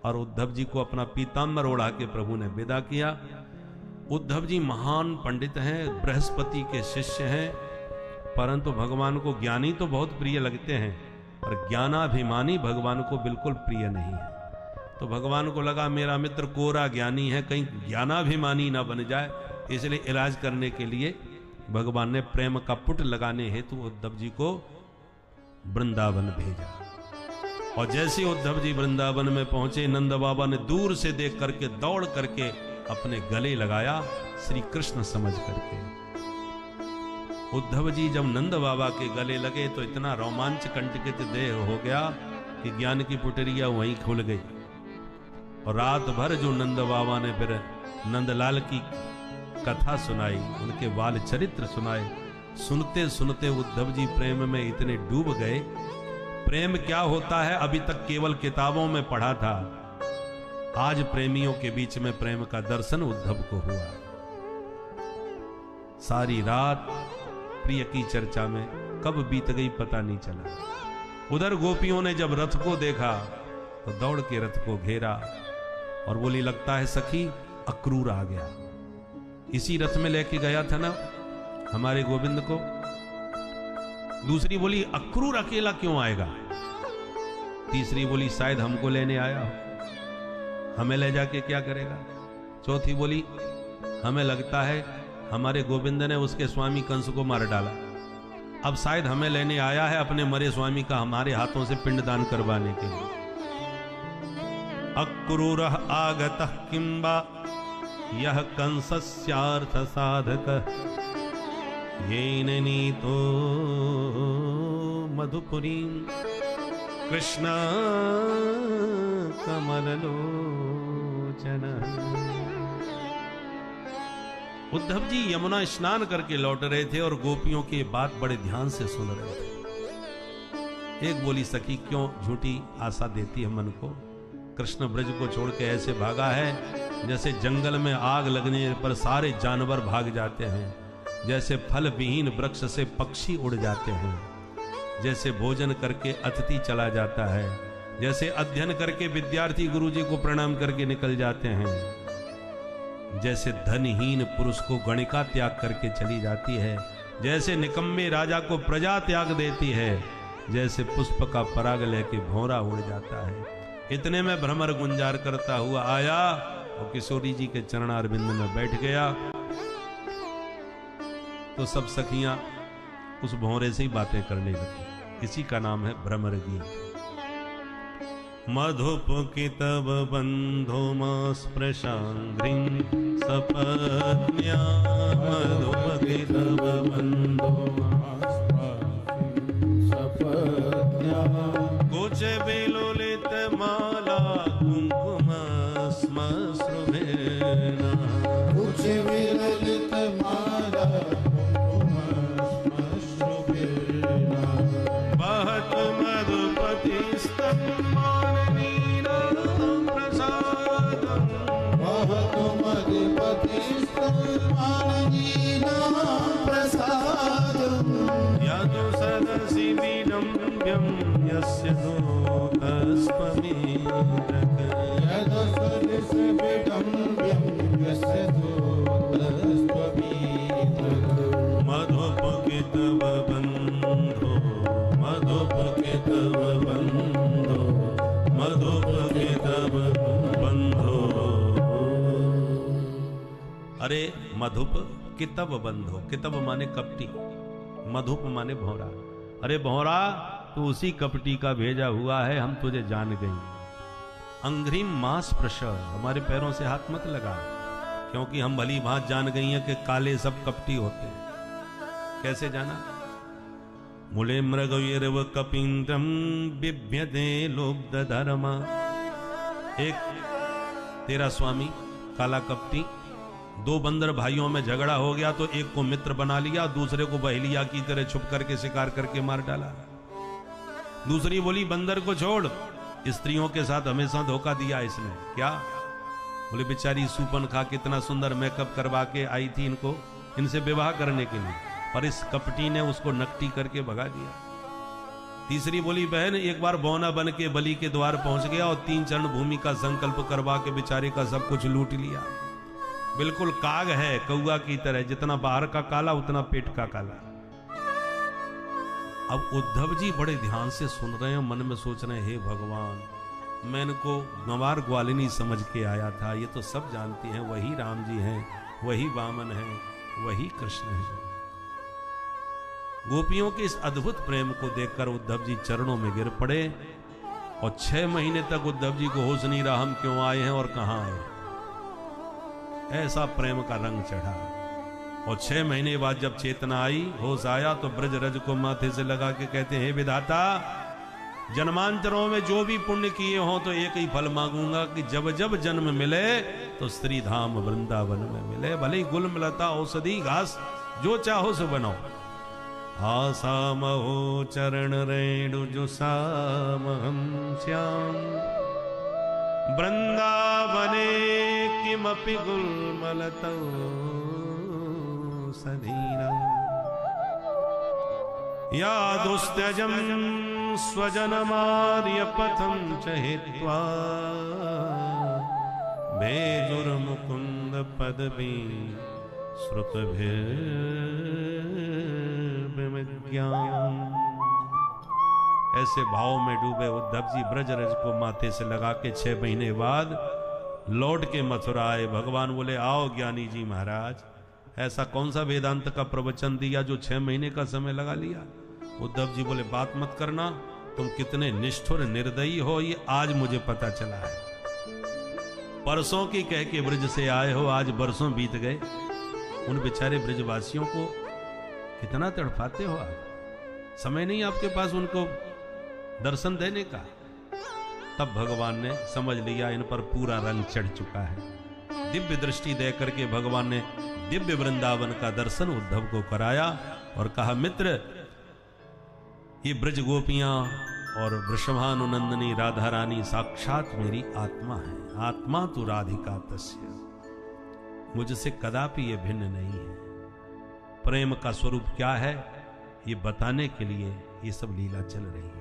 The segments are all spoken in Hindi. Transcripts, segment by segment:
और उद्धव जी को अपना पीताम्बर ओढ़ा के प्रभु ने विदा किया। उद्धव जी महान पंडित हैं, बृहस्पति के शिष्य हैं, परंतु भगवान को ज्ञानी तो बहुत प्रिय लगते हैं, पर ज्ञानाभिमानी भगवान को बिल्कुल प्रिय नहीं है। तो भगवान को लगा मेरा मित्र कोरा ज्ञानी है, कहीं ज्ञानाभिमानी ना बन जाए, इसलिए इलाज करने के लिए भगवान ने प्रेम का पुट लगाने हेतु उद्धव जी को वृंदावन भेजा। और जैसे उद्धव जी वृंदावन में पहुंचे, नंद बाबा ने दूर से देख करके दौड़ करके अपने गले लगाया, श्री कृष्ण समझ करके। उद्धव जी जब नंद बाबा के गले लगे तो इतना रोमांच कंटकित देह हो गया कि ज्ञान की पुटरिया वहीं खुल गई। और रात भर जो नंद बाबा ने फिर नंदलाल की कथा सुनाई, उनके बाल चरित्र सुनाए, सुनते सुनते उद्धव जी प्रेम में इतने डूब गए। प्रेम क्या होता है अभी तक केवल किताबों में पढ़ा था, आज प्रेमियों के बीच में प्रेम का दर्शन उद्धव को हुआ। सारी रात प्रिय की चर्चा में कब बीत गई पता नहीं चला। उधर गोपियों ने जब रथ को देखा तो दौड़ के रथ को घेरा और बोली लगता है सखी अक्रूर आ गया। इसी रथ में लेके गया था ना हमारे गोविंद को। दूसरी बोली अक्रूर अकेला क्यों आएगा। तीसरी बोली शायद हमको लेने आया हो, हमें ले जाके क्या करेगा। चौथी बोली हमें लगता है हमारे गोविंद ने उसके स्वामी कंस को मार डाला, अब शायद हमें लेने आया है अपने मरे स्वामी का हमारे हाथों से पिंडदान करवाने के लिए। अक्रूर आगतः किंबा यह कंसस्यार्थ साधक येन नीतो मधुपुरी कृष्ण कमललोचन। उद्धव जी यमुना स्नान करके लौट रहे थे और गोपियों की बात बड़े ध्यान से सुन रहे थे। एक बोली सखी क्यों झूठी आशा देती है मन को, कृष्ण ब्रज को छोड़ के ऐसे भागा है जैसे जंगल में आग लगने पर सारे जानवर भाग जाते हैं, जैसे फल विहीन वृक्ष से पक्षी उड़ जाते हैं, जैसे भोजन करके अतिथि चला जाता है, जैसे अध्ययन करके विद्यार्थी गुरुजी को प्रणाम करके निकल जाते हैं, जैसे धनहीन पुरुष को गणिका त्याग करके चली जाती है, जैसे निकम्मे राजा को प्रजा त्याग देती है, जैसे पुष्प का पराग लेके भौरा उड़ जाता है। इतने में भ्रमर गुंजार करता हुआ आया और किशोरी जी के चरणारविंद में बैठ गया। तो सब सखियां उस भौरे से ही बातें करने लगी। इसी का नाम है भ्रमर गीत। मधुप की तब बंधो स्पृशांग्रिं सपत्न्या, मधुप की तब बंधो सपत्न्या, कुछ विलोलित माला कुंकुम श्मश्रुभेना, कुछ विलोलित माला कुंकुम श्मश्रुभेना, बहत मधुपति स्तम्माननीना प्रसादं, बहत मधुपति स्तम्माननीना प्रसादं, यदु सदसि विडम्ब्यं यस्य दूतस्त्वमेतत्, यदु सदसि विडम्ब्यं यस्य दूतस्त्वमेतत्, मधुप के तव बंधो, मधुप के तव बंधो, मधुप के तव बंधो। अरे मधुप कितब बंधो, कितब माने कपटी, मधुप माने भौरा। अरे भौरा तू उसी कपटी का भेजा हुआ है, हम तुझे जान गई। अंग्रीम मास प्रशर, हमारे पैरों से हाथ मत लगा, क्योंकि हम भली भांत जान गई हैं कि काले सब कपटी होते हैं। कैसे जाना। मूले मृगवीरव कपिंद्रम बिभ्यते लुब्ध धर्मा। एक तेरा स्वामी काला कपटी, दो बंदर भाइयों में झगड़ा हो गया तो एक को मित्र बना लिया, दूसरे को बहेलिया की तरह छुप करके शिकार करके मार डाला। दूसरी बोली बंदर को छोड़, स्त्रियों के साथ हमेशा धोखा दिया इसने। क्या बोले बेचारी सूपन खा कितना सुंदर मेकअप करवा के आई थी इनको, इनसे विवाह करने के लिए, पर इस कपटी ने उसको नकटी करके भगा दिया। तीसरी बोली, बहन एक बार बौना बन के बलि के द्वार पहुंच गया और 3 चरण भूमि का संकल्प करवा के बेचारे का सब कुछ लूट लिया। बिल्कुल काग है कौआ की तरह, जितना बाहर का काला उतना पेट का काला। अब उद्धव जी बड़े ध्यान से सुन रहे हैं, मन में सोच रहे हैं, हे भगवान, मैं इनको गंवार ग्वालिनी समझ के आया था, ये तो सब जानती हैं, वही राम जी हैं, वही वामन हैं, वही कृष्ण हैं। गोपियों के इस अद्भुत प्रेम को देखकर उद्धव जी चरणों में गिर पड़े और 6 महीने तक उद्धव जी को होश नहीं रहा हम क्यों आए हैं और कहां आए। ऐसा प्रेम का रंग चढ़ा। और 6 महीने बाद जब चेतना आई, होश आया, तो ब्रज रज को माथे से लगा के कहते हैं, हे विधाता, जन्मांतरों में जो भी पुण्य किए हों तो एक ही फल मांगूंगा कि जब जब जन्म मिले तो श्री धाम वृंदावन में मिले, भले ही गुल मिलता औषधि घास जो चाहो सो बनाओ। आसामहो चरण रेणु जो सामहं श्याम वृंदावने किमपि गुल्मलतौ सधीरम् या दुस्त्यजं स्वजनमार्यपथं च हित्वा भेजुर्मुकुन्द पदवी श्रुतभिर्विज्ञान। ऐसे भाव में डूबे उद्धव जी ब्रज रज को माथे से लगा के 6 महीने बाद लौट के मथुरा आए। भगवान बोले, आओ ज्ञानी जी महाराज, ऐसा कौन सा वेदांत का प्रवचन दिया जो 6 महीने का समय लगा लिया। उद्धव जी बोले, बात मत करना, तुम कितने निष्ठुर निर्दयी हो, ये आज मुझे पता चला है। परसों की कह के ब्रज से आए हो, आज बरसों बीत गए। उन बेचारे ब्रजवासियों को कितना तड़पाते हो आप, समय नहीं आपके पास उनको दर्शन देने का। तब भगवान ने समझ लिया इन पर पूरा रंग चढ़ चुका है। दिव्य दृष्टि दे करके भगवान ने दिव्य वृंदावन का दर्शन उद्धव को कराया और कहा, मित्र, ये ब्रज गोपियां और वृषभानुनंदिनी राधा रानी साक्षात मेरी आत्मा है। आत्मा तु राधिका तस्य, मुझसे कदापि ये भिन्न नहीं है। प्रेम का स्वरूप क्या है ये बताने के लिए ये सब लीला चल रही है।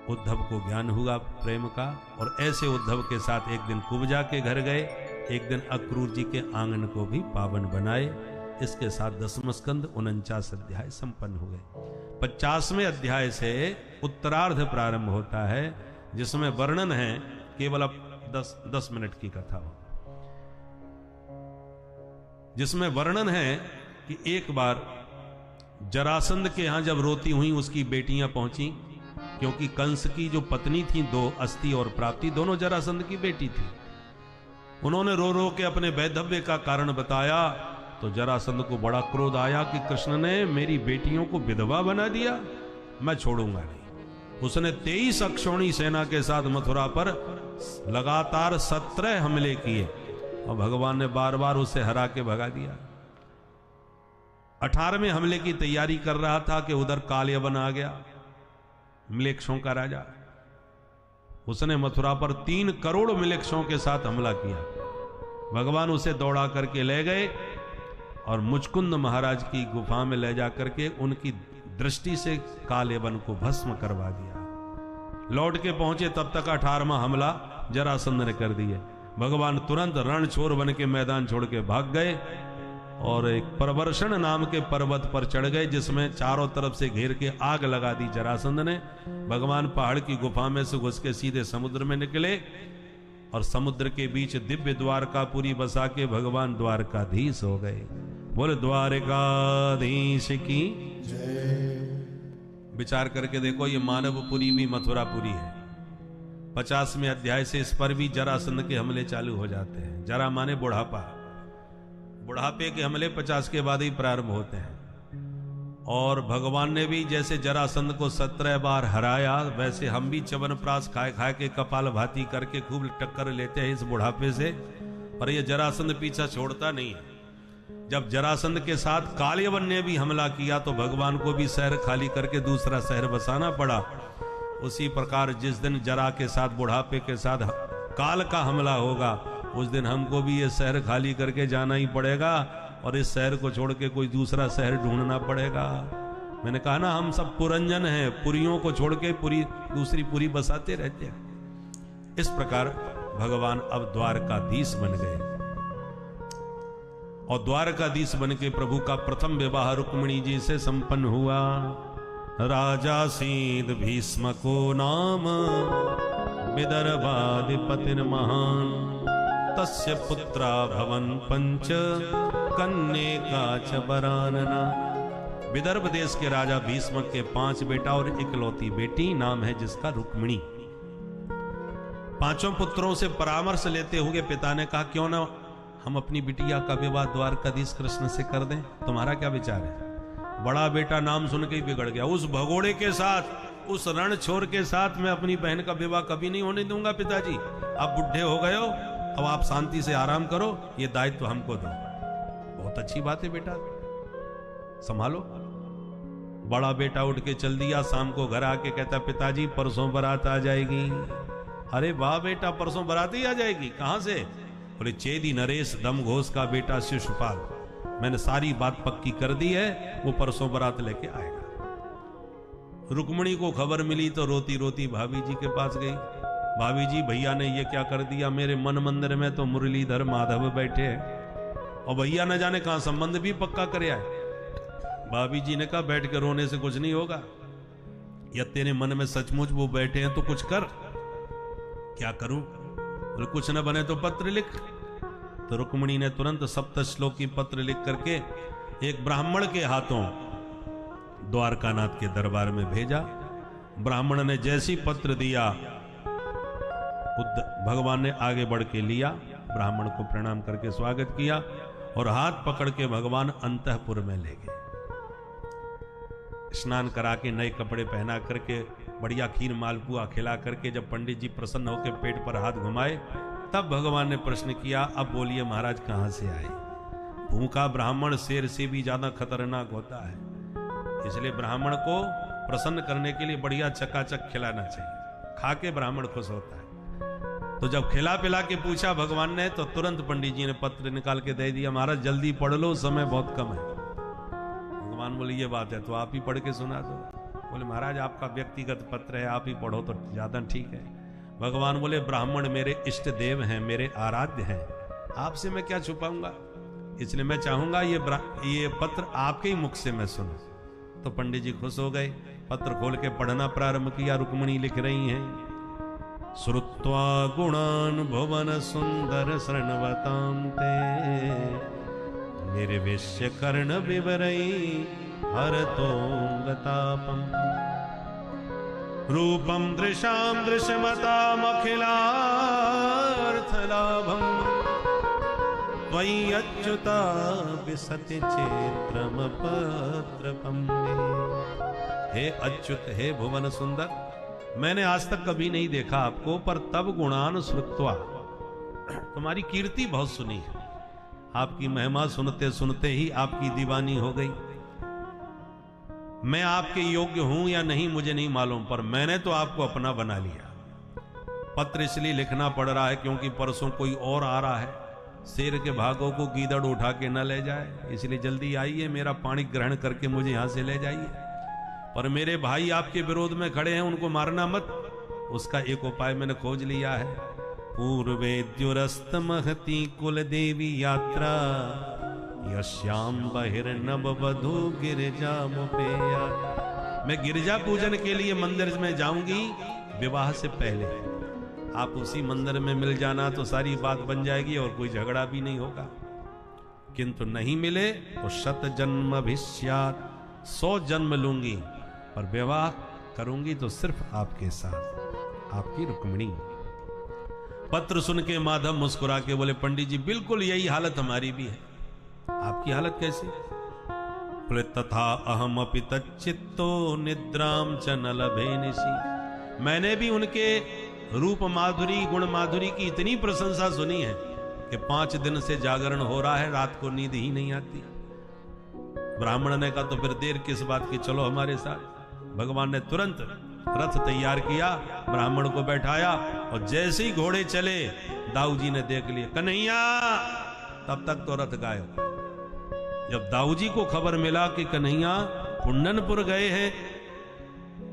उद्धव को ज्ञान हुआ प्रेम का, और ऐसे उद्धव के साथ एक दिन कुब्जा के घर गए, एक दिन अक्रूर जी के आंगन को भी पावन बनाए। इसके साथ 10वां स्कंद 49 अध्याय संपन्न हुए। 50वें अध्याय से उत्तरार्ध प्रारंभ होता है, जिसमें वर्णन है, केवल अब 10 मिनट की कथा हो, जिसमें वर्णन है कि एक बार जरासंध के यहां जब रोती हुई उसकी बेटियां पहुंची, क्योंकि कंस की जो पत्नी थी 2, अस्ति और प्राप्ति, दोनों जरासंध की बेटी थी। उन्होंने रो रो के अपने वैधव्य का कारण बताया, तो जरासंध को बड़ा क्रोध आया कि कृष्ण ने मेरी बेटियों को विधवा बना दिया, मैं छोड़ूंगा नहीं। उसने 23 अक्षौणी सेना के साथ मथुरा पर लगातार 17 हमले किए और भगवान ने बार बार उसे हरा के भगा दिया। 18वें हमले की तैयारी कर रहा था कि उधर कालयवन आ गया, मिलेक्षों का राजा। उसने मथुरा पर 3 करोड़ मिलेक्षों के साथ हमला किया। भगवान उसे दौड़ा करके ले गए और मुचकुंद महाराज की गुफा में ले जाकर के उनकी दृष्टि से कालयवन को भस्म करवा दिया। लौट के पहुंचे तब तक 18वां हमला जरासंध ने कर दिए। भगवान तुरंत रण छोर बन के मैदान छोड़ के भाग गए और एक प्रवर्षण नाम के पर्वत पर चढ़ गए, जिसमें चारों तरफ से घेर के आग लगा दी जरासंध ने। भगवान पहाड़ की गुफा में से घुस के सीधे समुद्र में निकले और समुद्र के बीच दिव्य द्वारकापुरी बसा के भगवान द्वारकाधीश हो गए। बोले द्वारकाधीश की जय। विचार करके देखो, ये मानवपुरी भी मथुरापुरी है। 50वें अध्याय से इस पर भी जरासंध के हमले चालू हो जाते हैं। जरा माने बुढ़ापा, बुढ़ापे के हमले 50 के बाद ही प्रारंभ होते हैं। और भगवान ने भी जैसे जरासंध को 17 बार हराया, वैसे हम भी च्यवनप्राश खाए खाए के कपाल भाती करके खूब टक्कर लेते हैं इस बुढ़ापे से। और ये जरासंध पीछा छोड़ता नहीं है। जब जरासंध के साथ कालयवन ने भी हमला किया तो भगवान को भी शहर खाली करके दूसरा शहर बसाना पड़ा। उसी प्रकार जिस दिन जरा के साथ, बुढ़ापे के साथ काल का हमला होगा, उस दिन हमको भी ये शहर खाली करके जाना ही पड़ेगा और इस शहर को छोड़ के कोई दूसरा शहर ढूंढना पड़ेगा। मैंने कहा ना, हम सब पुरंजन हैं, पुरियों को छोड़ के पुरी दूसरी पुरी बसाते रहते हैं। इस प्रकार भगवान अब द्वारकाधीश बन गए और द्वारकाधीश बन के प्रभु का प्रथम विवाह रुक्मिणी जी से संपन्न हुआ। राजा सीद भीष्म को नाम विदर्भाधिपतिर महान, तस्य पुत्रा भवन पंच कन्यका च वरानना। विदर्भ देश के राजा भीष्म के 5 बेटा और इकलौती बेटी, नाम है जिसका रुक्मिणी। 5 पुत्रों से परामर्श लेते हुए पिता ने कहा, क्यों ना हम अपनी बिटिया का विवाह द्वारकाधीश कृष्ण से कर दें, तुम्हारा क्या विचार है? बड़ा बेटा नाम सुन के ही बिगड़ गया, उस भगोड़े के साथ, उस रण छोर के साथ मैं अपनी बहन का विवाह कभी नहीं होने दूंगा पिताजी। आप बुढ़े हो गए हो, अब आप शांति से आराम करो, ये दायित्व हमको दो। बहुत अच्छी बात है बेटा, संभालो। बड़ा बेटा उठ के चल दिया, शाम को घर आके कहता, पिताजी परसों बारात आ जाएगी। अरे वाह बेटा, परसों बारात ही आ जाएगी, कहां से? बोले चेदी नरेश दमघोष का बेटा शिशुपाल, मैंने सारी बात पक्की कर दी है, वो परसों बारात लेके आएगा। रुक्मिणी को खबर मिली तो रोती रोती भाभी जी के पास गई। भाभी जी, भैया ने ये क्या कर दिया, मेरे मन मंदिर में तो मुरलीधर माधव बैठे हैं और भैया न जाने कहां संबंध भी पक्का करे आए। भाभी जी ने कहा, बैठ के रोने से कुछ नहीं होगा, या तेरे मन में सचमुच वो बैठे हैं तो कुछ कर। क्या करूं? बोले कुछ न बने तो पत्र लिख। तो रुक्मिणी ने तुरंत 7 श्लोकी पत्र लिख करके एक ब्राह्मण के हाथों द्वारकानाथ के दरबार में भेजा। ब्राह्मण ने जैसी पत्र दिया, भगवान ने आगे बढ़ के लिया, ब्राह्मण को प्रणाम करके स्वागत किया और हाथ पकड़ के भगवान अंतःपुर में ले गए। स्नान करा के नए कपड़े पहना करके बढ़िया खीर मालपुआ खिला करके जब पंडित जी प्रसन्न होकर पेट पर हाथ घुमाए, तब भगवान ने प्रश्न किया, अब बोलिए महाराज कहां से आए? भूखा ब्राह्मण शेर से भी ज्यादा खतरनाक होता है, इसलिए ब्राह्मण को प्रसन्न करने के लिए बढ़िया चकाचक खिलाना चाहिए, खा के ब्राह्मण खुश होता है। तो जब खिला पिला के पूछा भगवान ने, तो तुरंत पंडित जी ने पत्र निकाल के दे दिया, महाराज जल्दी पढ़ लो, समय बहुत कम है। भगवान बोले ये बात है तो आप ही पढ़ के सुना दो। बोले महाराज आपका व्यक्तिगत पत्र है, आप ही पढ़ो तो ज्यादा ठीक है। भगवान बोले, ब्राह्मण मेरे इष्ट देव हैं, मेरे आराध्य हैं, आपसे मैं क्या छुपाऊंगा, इसलिए मैं चाहूंगा ये पत्र आपके ही मुख से मैं सुनूं। तो पंडित जी खुश हो गए, पत्र खोल के पढ़ना प्रारंभ किया। रुक्मिणी लिख रही हैं, श्रुत्वा गुणान भुवन सुंदर शरणवतां ते, निर्विश्य कर्ण विवरई हरतोंगतापम, रूपम दृशाम दृश्यमताम अखिलार्थलाभम, त्वयि अच्युता विसति चेत्रम पत्रपम। हे अच्युत, हे भुवन सुंदर, मैंने आज तक कभी नहीं देखा आपको, पर तब गुणान श्रुत्वा, तुम्हारी कीर्ति बहुत सुनी है, आपकी महिमा सुनते सुनते ही आपकी दीवानी हो गई। मैं आपके योग्य हूं या नहीं मुझे नहीं मालूम, पर मैंने तो आपको अपना बना लिया। पत्र इसलिए लिखना पड़ रहा है क्योंकि परसों कोई और आ रहा है, शेर के भागों को गीदड़ उठा के न ले जाए, इसलिए जल्दी आइए, मेरा पानी ग्रहण करके मुझे यहां से ले जाइए। पर मेरे भाई आपके विरोध में खड़े हैं, उनको मारना मत, उसका एक उपाय मैंने खोज लिया है। पूर्वेद्युरस्त महती कुल देवी यात्रा, यश्याम बहिर्नव वधु गिरिजामुपेया। मैं गिरिजा पूजन के लिए मंदिर में जाऊंगी विवाह से पहले, आप उसी मंदिर में मिल जाना तो सारी बात बन जाएगी और कोई झगड़ा भी नहीं होगा। किंतु नहीं मिले तो 100 जन्म भिष्यात्, 100 जन्म लूंगी, पर विवाह करूंगी तो सिर्फ आपके साथ, आपकी रुक्मिणी। पत्र सुन के माधव मुस्कुरा के बोले, पंडित जी बिल्कुल यही हालत हमारी भी है। आपकी हालत कैसी? बोले, तथा अहम अपि तच्चित्तो निद्राम च न लभे निशि। मैंने भी उनके रूप माधुरी गुण माधुरी की इतनी प्रशंसा सुनी है कि 5 दिन से जागरण हो रहा है, रात को नींद ही नहीं आती। ब्राह्मण ने कहा, तो फिर देर किस बात की, चलो हमारे साथ। भगवान ने तुरंत रथ तैयार किया, ब्राह्मण को बैठाया और जैसे ही घोड़े चले, दाऊ जी ने देख लिया, कन्हैया, तब तक तो रथ गायब। जब दाऊ जी को खबर मिला कि कन्हैया कुंडनपुर गए हैं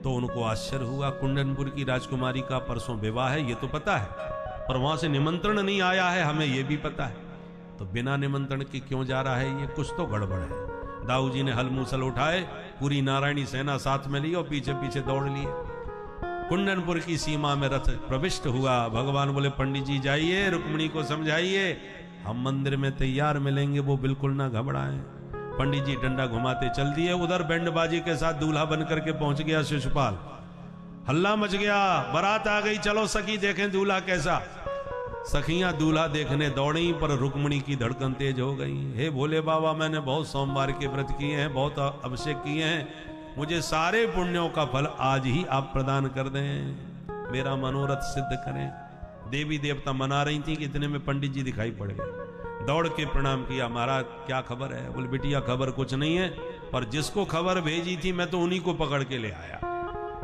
तो उनको आश्चर्य हुआ। कुंडनपुर की राजकुमारी का परसों विवाह है ये तो पता है, पर वहां से निमंत्रण नहीं आया है हमें ये भी पता है, तो बिना निमंत्रण के क्यों जा रहा है, ये कुछ तो गड़बड़ है। दाऊ जी ने हल मूसल उठाए, पूरी नारायणी सेना साथ में ली और पीछे पीछे दौड़ लिए। कुंडनपुर की सीमा में रथ प्रविष्ट हुआ। भगवान बोले पंडित जी जाइए, रुक्मिणी को समझाइए हम मंदिर में तैयार मिलेंगे, वो बिल्कुल ना घबराएं। पंडित जी डंडा घुमाते चल दिए। उधर बैंडबाजी के साथ दूल्हा बन करके पहुंच गया शिशुपाल। हल्ला मच गया, बारात आ गई, चलो सखी देखें दूल्हा कैसा। सखियां दूल्हा देखने दौड़ी, पर रुक्मिणी की धड़कन तेज हो गई। हे भोले बाबा, मैंने बहुत सोमवार के व्रत किए हैं, बहुत अभिषेक किए हैं, मुझे सारे पुण्यों का फल आज ही आप प्रदान कर दें, मेरा मनोरथ सिद्ध करें। देवी देवता मना रही थी कि इतने में पंडित जी दिखाई पड़ गए। दौड़ के प्रणाम किया, महाराज क्या खबर है। बोले बिटिया खबर कुछ नहीं है, पर जिसको खबर भेजी थी मैं तो उन्हीं को पकड़ के ले आया।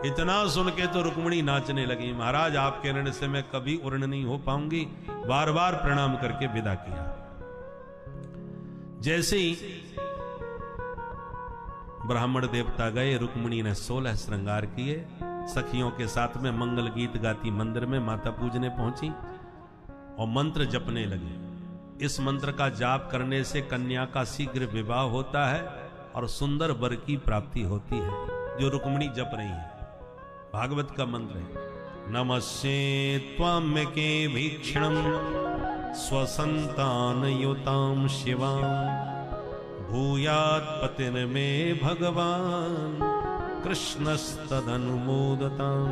इतना सुन के तो रुक्मिणी नाचने लगी। महाराज आपके ऋण से मैं कभी उर्ण नहीं हो पाऊंगी। बार बार प्रणाम करके विदा किया। जैसे ही ब्राह्मण देवता गए, रुक्मिणी ने 16 श्रृंगार किए, सखियों के साथ में मंगल गीत गाती मंदिर में माता पूजने पहुंची और मंत्र जपने लगे। इस मंत्र का जाप करने से कन्या का शीघ्र विवाह होता है और सुंदर वर की प्राप्ति होती है, जो रुक्मिणी जप रही है। भागवत का मंत्र है, नमस्ये त्वाम्यके भीक्षणम स्वसंतान युताम शिवाम भूयात पतिर्मे भगवान कृष्णस्तदनुमोदताम।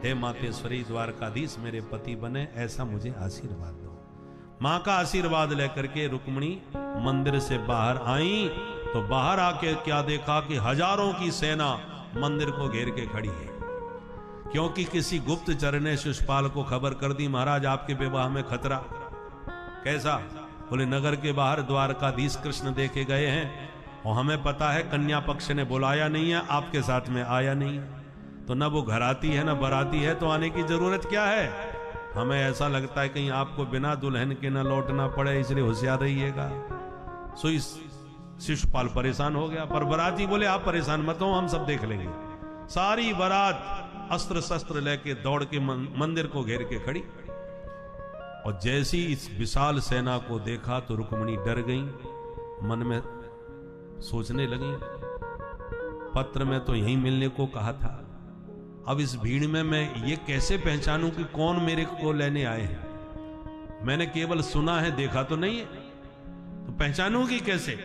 हे मातेश्वरी द्वारकाधीश मेरे पति बने, ऐसा मुझे आशीर्वाद दो। मां का आशीर्वाद लेकर के रुक्मिणी मंदिर से बाहर आई तो बाहर आके क्या देखा कि हजारों की सेना मंदिर को घेर के खड़ी है, क्योंकि किसी गुप्तचर ने शिशुपाल को खबर कर दी, महाराज आपके विवाह में खतरा। कैसा? बोले नगर के बाहर द्वारकाधीश कृष्ण देखे गए हैं और हमें पता है कन्या पक्ष ने बुलाया नहीं है, आपके साथ में आया नहीं है, तो न वो घराती है न बराती है, तो आने की जरूरत क्या है। हमें ऐसा लगता है कहीं आपको बिना दुल्हन के न लौटना पड़े, इसलिए होशियार रहिएगा। सो इस शिशुपाल परेशान हो गया, पर बराती बोले आप परेशान मत हो, हम सब देख लेंगे। सारी बारात अस्त्र शस्त्र लेके दौड़ के मंदिर को घेर के खड़ी, और जैसी इस विशाल सेना को देखा तो रुक्मिणी डर गई। मन में सोचने लगी, पत्र में तो यहीं मिलने को कहा था, अब इस भीड़ में मैं ये कैसे पहचानूं कि कौन मेरे को लेने आए हैं। मैंने केवल सुना है, देखा तो नहीं है, तो पहचानूंगी कैसे।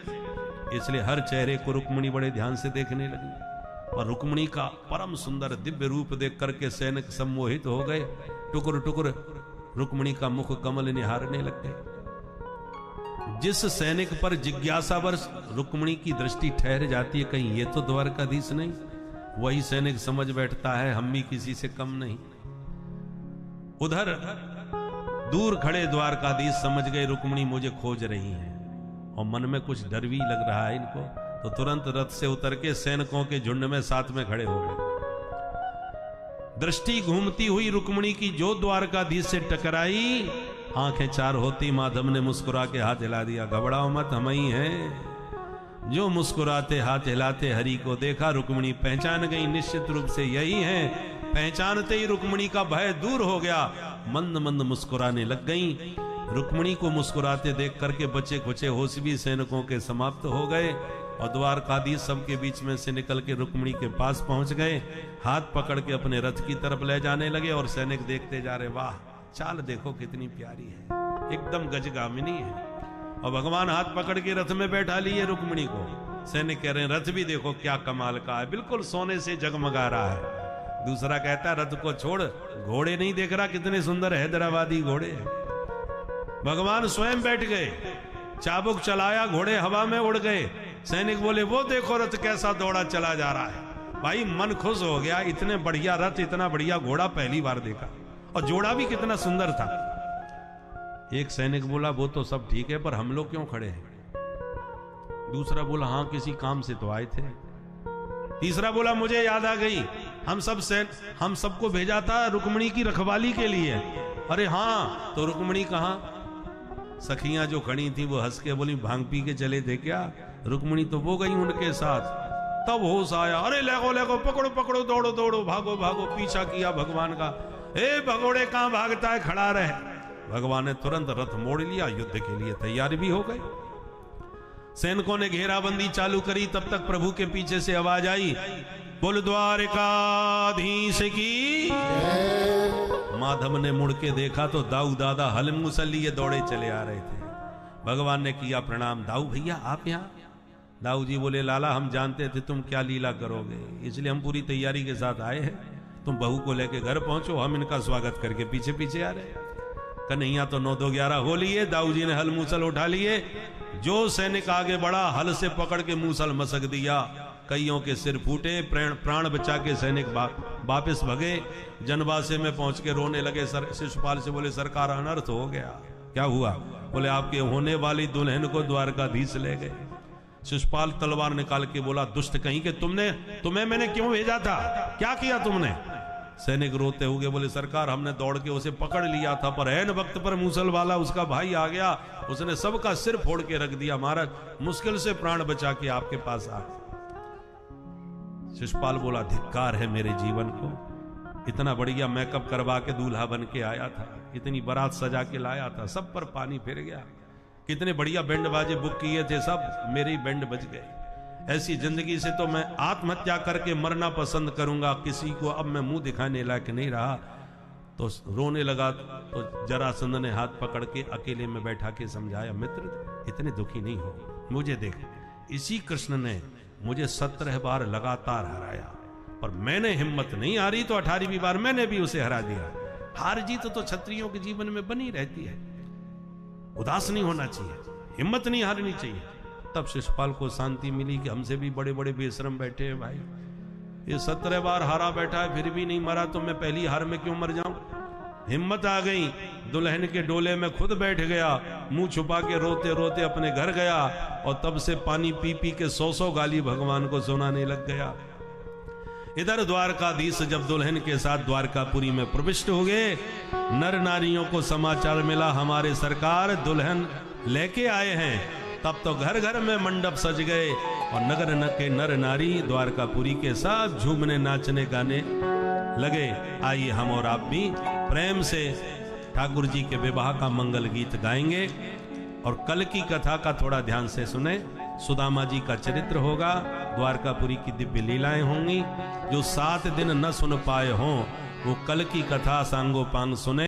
इसलिए हर चेहरे को रुक्मिणी बड़े ध्यान से देखने लगी, और रुक्मिणी का परम सुंदर दिव्य रूप देख करके सैनिक सम्मोहित हो गए। टुकुर टुकुर रुक्मिणी का मुख कमल निहारने लग गए। जिस सैनिक पर जिज्ञासावश रुक्मिणी की दृष्टि ठहर जाती है, कहीं ये तो द्वारकाधीश नहीं, वही सैनिक समझ बैठता है हम भी किसी से कम नहीं। उधर दूर खड़े द्वारकाधीश समझ गए रुक्मिणी मुझे खोज रही है, और मन में कुछ डर भी लग रहा है इनको, तो तुरंत रथ से उतर के सैनिकों के झुंड में साथ में खड़े हो गए। दृष्टि घूमती हुई रुक्मिणी की जो द्वारकाधीश से टकराई, आंखें चार होती माधव ने मुस्कुरा के हाथ हिला दिया, घबराओ मत हम ही हैं। जो मुस्कुराते हाथ हिलाते हरि को देखा, रुक्मिणी पहचान गई, निश्चित रूप से यही है। पहचानते ही रुक्मिणी का भय दूर हो गया, मंद मंद मुस्कुराने लग गई। रुक्मिणी को मुस्कुराते देख करके बचे खुचे होश भी सैनिकों के समाप्त हो गए, और द्वारकाधीश सबके बीच में से निकल के रुक्मिणी के पास पहुंच गए, हाथ पकड़ के अपने रथ की तरफ ले जाने लगे। और सैनिक देखते जा रहे, वाह चाल देखो कितनी प्यारी है, एकदम गजगामिनी है। और भगवान हाथ पकड़ के रथ में बैठा लिए रुक्मिणी को। सैनिक कह रहे हैं रथ भी देखो क्या कमाल का है, बिल्कुल सोने से जगमगा रहा है। दूसरा कहता है रथ को छोड़, घोड़े नहीं देख रहा कितने सुंदर हैदराबादी घोड़े हैं। भगवान स्वयं बैठ गए, चाबुक चलाया, घोड़े हवा में उड़ गए। सैनिक बोले वो देखो रथ कैसा दौड़ा चला जा रहा है। भाई मन खुश हो गया, इतने बढ़िया रथ, इतना बढ़िया घोड़ा पहली बार देखा, और जोड़ा भी कितना सुंदर था। एक सैनिक बोला वो तो सब ठीक है, पर हम लोग क्यों खड़े हैं। दूसरा बोला हाँ किसी काम से तो आए थे। तीसरा बोला मुझे याद आ गई, हम सबको भेजा था रुक्मिणी की रखवाली के लिए। अरे हाँ, तो रुक्मिणी कहाँ। सखियां जो खड़ी थी वो हंस के बोली भांग पी के चले थे क्या। रुक्मिणी तो वो गई उनके साथ। तब होश आया, अरे लेगो लेगो, पकड़ो पकड़ो, दौड़ो दौड़ो, भागो भागो। पीछा किया भगवान का, ए भगोड़े कहां भागता है, खड़ा रहे। भगवान ने तुरंत रथ मोड़ लिया, युद्ध के लिए तैयार भी हो गए। सैनिकों ने घेराबंदी चालू करी, तब तक प्रभु के पीछे से आवाज आई, बोल द्वारकाधीश की। माधव ने मुड़ के देखा तो दाऊ दादा हल मूसल लिए दौड़े चले आ रहे थे। भगवान ने किया प्रणाम, दाऊ भैया आप यहाँ? दाऊ जी बोले, लाला हम जानते थे तुम क्या लीला करोगे, इसलिए हम पूरी तैयारी के साथ आए हैं। तुम बहू को लेके घर पहुंचो, हम इनका स्वागत करके पीछे पीछे आ रहे। कन्हैया तो 9 2 11 हो लिए। दाऊ जी ने हल मूसल उठा लिए। जो सैनिक आगे बढ़ा, हल से पकड़ के मूसल मसक दिया। कईयों के सिर फूटे, प्राण बचा के सैनिक वापस भगे। जनवासे में पहुंच के रोने लगे। शिशुपाल से बोले, सरकार अनर्थ हो गया। क्या हुआ? बोले, आपके होने वाली दुल्हन को द्वारकाधीश ले गए। शिशुपाल तलवार निकाल के बोला, दुष्ट कहीं के, तुम्हें मैंने क्यों भेजा था, क्या किया तुमने? सैनिक रोते हुए बोले, सरकार हमने दौड़ के उसे पकड़ लिया था, पर ऐन वक्त पर मूसल वाला उसका भाई आ गया, उसने सबका सिर फोड़ के रख दिया। महाराज मुश्किल से प्राण बचा के आपके पास आ गए। शिशुपाल बोला, धिक्कार है मेरे जीवन को, इतना बढ़िया मेकअप करवा के दूल्हा बन के आया था, इतनी बारात सजा के लाया था, सब पर पानी फिर गया। कितने बढ़िया बैंड बाजे बुक किए थे, सब मेरे ही बैंड बज गए। ऐसी जिंदगी से तो मैं आत्महत्या करके मरना पसंद करूंगा, किसी को अब मैं मुंह दिखाने लायक नहीं रहा। तो रोने लगा तो जरासंध ने हाथ पकड़ के अकेले में बैठा के समझाया, मित्र इतने दुखी नहीं हो, मुझे देख, इसी कृष्ण ने मुझे 17 बार लगातार हराया, पर मैंने हिम्मत नहीं हारी तो 18वीं बार मैंने भी उसे हरा दिया। हार जीत तो क्षत्रियों के जीवन में बनी रहती है, उदास नहीं होना चाहिए, हिम्मत नहीं हारनी चाहिए। तब शिशुपाल को शांति मिली कि हमसे भी बड़े बड़े बेशरम बैठे हैं भाई, ये 17 बार हारा बैठा है फिर भी नहीं मरा, तो मैं पहली हार में क्यों मर जाऊं। हिम्मत आ गई, दुल्हन के डोले में खुद बैठ गया, मुंह छुपा के रोते रोते अपने घर गया, और तब से पानी पी पी के 100 गाली भगवान को सुनाने लग गया। इधर द्वारकाधीश जब दुल्हन के साथ द्वारकापुरी में प्रविष्ट हो गए, नर नारियों को समाचार मिला हमारे सरकार दुल्हन लेके आए हैं। तब तो घर घर में मंडप सज गए और नगर के नर नारी द्वारकापुरी के साथ झूमने नाचने गाने लगे। आइए हम और आप भी प्रेम से ठाकुर जी के विवाह का मंगल गीत गाएंगे और कल की कथा का थोड़ा ध्यान से सुने। सुदामा जी का चरित्र होगा, द्वारकापुरी की दिव्य लीलाएं होंगी। जो 7 दिन न सुन पाए हों वो कल की कथा सांगोपांग सुने।